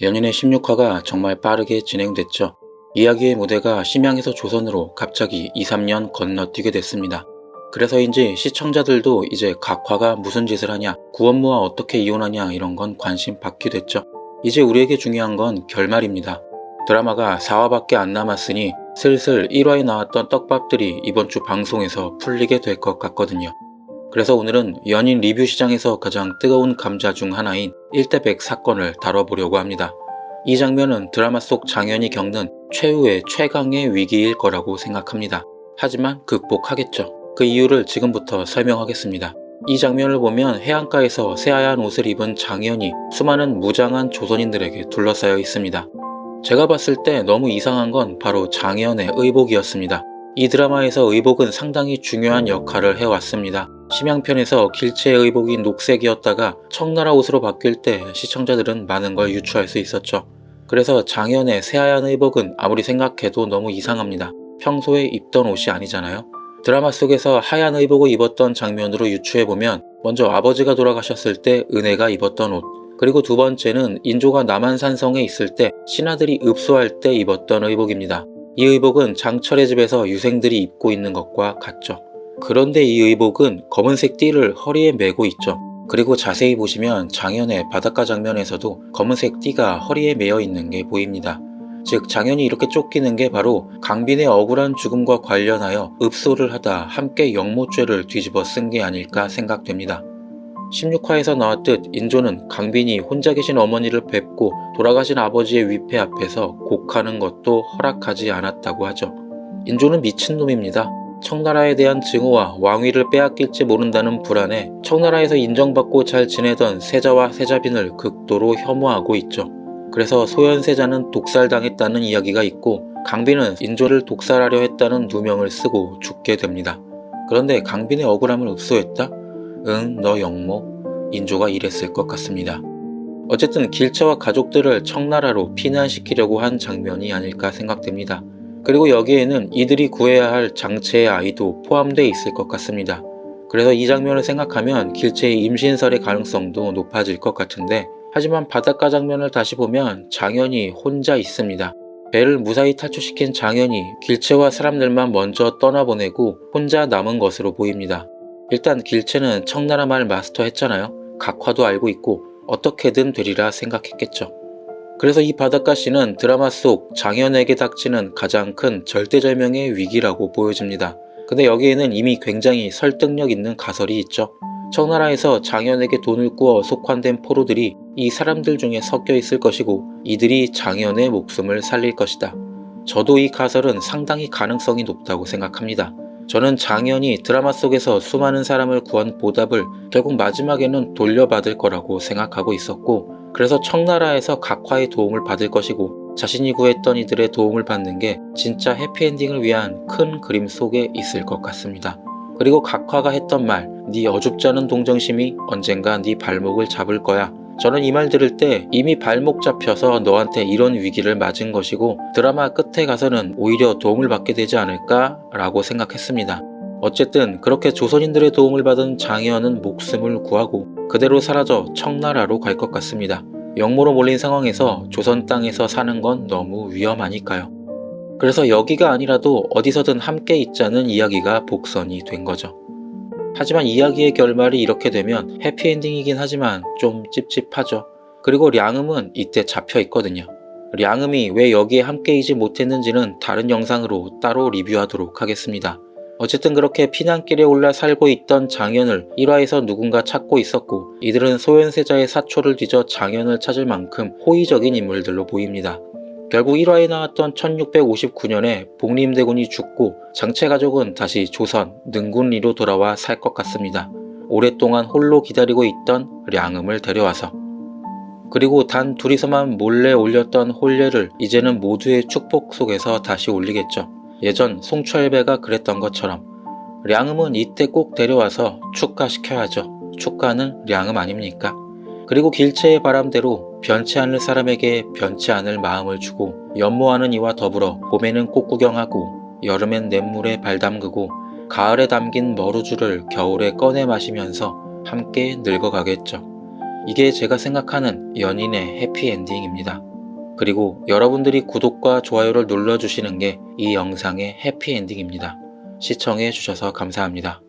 연인의 16화가 정말 빠르게 진행됐죠. 이야기의 무대가 심양에서 조선으로 갑자기 2, 3년 건너뛰게 됐습니다. 그래서인지 시청자들도 이제 각 화가 무슨 짓을 하냐, 구원무와 어떻게 이혼하냐 이런 건 관심 받게 됐죠. 이제 우리에게 중요한 건 결말입니다. 드라마가 4화밖에 안 남았으니 슬슬 1화에 나왔던 떡밥들이 이번 주 방송에서 풀리게 될 것 같거든요. 그래서 오늘은 연인 리뷰 시장에서 가장 뜨거운 감자 중 하나인 1대100 사건을 다뤄보려고 합니다. 이 장면은 드라마 속 장현이 겪는 최후의 최강의 위기일 거라고 생각합니다. 하지만 극복하겠죠. 그 이유를 지금부터 설명하겠습니다. 이 장면을 보면 해안가에서 새하얀 옷을 입은 장현이 수많은 무장한 조선인들에게 둘러싸여 있습니다. 제가 봤을 때 너무 이상한 건 바로 장현의 의복이었습니다. 이 드라마에서 의복은 상당히 중요한 역할을 해왔습니다. 심양편에서 길체의 의복이 녹색이었다가 청나라 옷으로 바뀔 때 시청자들은 많은 걸 유추할 수 있었죠. 그래서 장현의 새하얀 의복은 아무리 생각해도 너무 이상합니다. 평소에 입던 옷이 아니잖아요. 드라마 속에서 하얀 의복을 입었던 장면으로 유추해보면 먼저 아버지가 돌아가셨을 때 은혜가 입었던 옷, 그리고 두 번째는 인조가 남한산성에 있을 때 신하들이 읍소할 때 입었던 의복입니다. 이 의복은 장철의 집에서 유생들이 입고 있는 것과 같죠. 그런데 이 의복은 검은색 띠를 허리에 메고 있죠. 그리고 자세히 보시면 장현의 바닷가 장면에서도 검은색 띠가 허리에 메어 있는 게 보입니다. 즉 장현이 이렇게 쫓기는 게 바로 강빈의 억울한 죽음과 관련하여 읍소를 하다 함께 영모죄를 뒤집어 쓴 게 아닐까 생각됩니다. 16화에서 나왔듯 인조는 강빈이 혼자 계신 어머니를 뵙고 돌아가신 아버지의 위패 앞에서 곡하는 것도 허락하지 않았다고 하죠. 인조는 미친놈입니다. 청나라에 대한 증오와 왕위를 빼앗길지 모른다는 불안에 청나라에서 인정받고 잘 지내던 세자와 세자빈을 극도로 혐오하고 있죠. 그래서 소현세자는 독살당했다는 이야기가 있고 강빈은 인조를 독살하려 했다는 누명을 쓰고 죽게 됩니다. 그런데 강빈의 억울함을 읍소했다? 응, 너 영모. 인조가 이랬을 것 같습니다. 어쨌든 길체와 가족들을 청나라로 피난시키려고 한 장면이 아닐까 생각됩니다. 그리고 여기에는 이들이 구해야 할 장체의 아이도 포함되어 있을 것 같습니다. 그래서 이 장면을 생각하면 길체의 임신설의 가능성도 높아질 것 같은데, 하지만 바닷가 장면을 다시 보면 장현이 혼자 있습니다. 배를 무사히 탈출시킨 장현이 길체와 사람들만 먼저 떠나보내고 혼자 남은 것으로 보입니다. 일단 길체는 청나라 말 마스터 했잖아요. 각화도 알고 있고 어떻게든 되리라 생각했겠죠. 그래서 이 바닷가 씬은 드라마 속 장현에게 닥치는 가장 큰 절대절명의 위기라고 보여집니다. 근데 여기에는 이미 굉장히 설득력 있는 가설이 있죠. 청나라에서 장현에게 돈을 꾸어 속환된 포로들이 이 사람들 중에 섞여 있을 것이고 이들이 장현의 목숨을 살릴 것이다. 저도 이 가설은 상당히 가능성이 높다고 생각합니다. 저는 장현이 드라마 속에서 수많은 사람을 구한 보답을 결국 마지막에는 돌려받을 거라고 생각하고 있었고, 그래서 청나라에서 각화의 도움을 받을 것이고 자신이 구했던 이들의 도움을 받는 게 진짜 해피엔딩을 위한 큰 그림 속에 있을 것 같습니다. 그리고 각화가 했던 말, 네 어줍지 않은 동정심이 언젠가 네 발목을 잡을 거야. 저는 이 말 들을 때 이미 발목 잡혀서 너한테 이런 위기를 맞은 것이고 드라마 끝에 가서는 오히려 도움을 받게 되지 않을까 라고 생각했습니다. 어쨌든 그렇게 조선인들의 도움을 받은 장현은 목숨을 구하고 그대로 사라져 청나라로 갈 것 같습니다. 영모로 몰린 상황에서 조선 땅에서 사는 건 너무 위험하니까요. 그래서 여기가 아니라도 어디서든 함께 있자는 이야기가 복선이 된 거죠. 하지만 이야기의 결말이 이렇게 되면 해피엔딩이긴 하지만 좀 찝찝하죠. 그리고 량음은 이때 잡혀 있거든요. 량음이 왜 여기에 함께이지 못했는지는 다른 영상으로 따로 리뷰하도록 하겠습니다. 어쨌든 그렇게 피난길에 올라 살고 있던 장현을 1화에서 누군가 찾고 있었고 이들은 소현세자의 사초를 뒤져 장현을 찾을 만큼 호의적인 인물들로 보입니다. 결국 1화에 나왔던 1659년에 복림대군이 죽고 장체가족은 다시 조선 능군리로 돌아와 살 것 같습니다. 오랫동안 홀로 기다리고 있던 량음을 데려와서. 그리고 단 둘이서만 몰래 올렸던 혼례를 이제는 모두의 축복 속에서 다시 올리겠죠. 예전 송철배가 그랬던 것처럼 량음은 이때 꼭 데려와서 축가시켜야죠. 축가는 량음 아닙니까? 그리고 길체의 바람대로 변치 않을 사람에게 변치 않을 마음을 주고 연모하는 이와 더불어 봄에는 꽃 구경하고 여름엔 냇물에 발 담그고 가을에 담긴 머루주를 겨울에 꺼내 마시면서 함께 늙어가겠죠. 이게 제가 생각하는 연인의 해피엔딩입니다. 그리고 여러분들이 구독과 좋아요를 눌러주시는 게 이 영상의 해피엔딩입니다. 시청해 주셔서 감사합니다.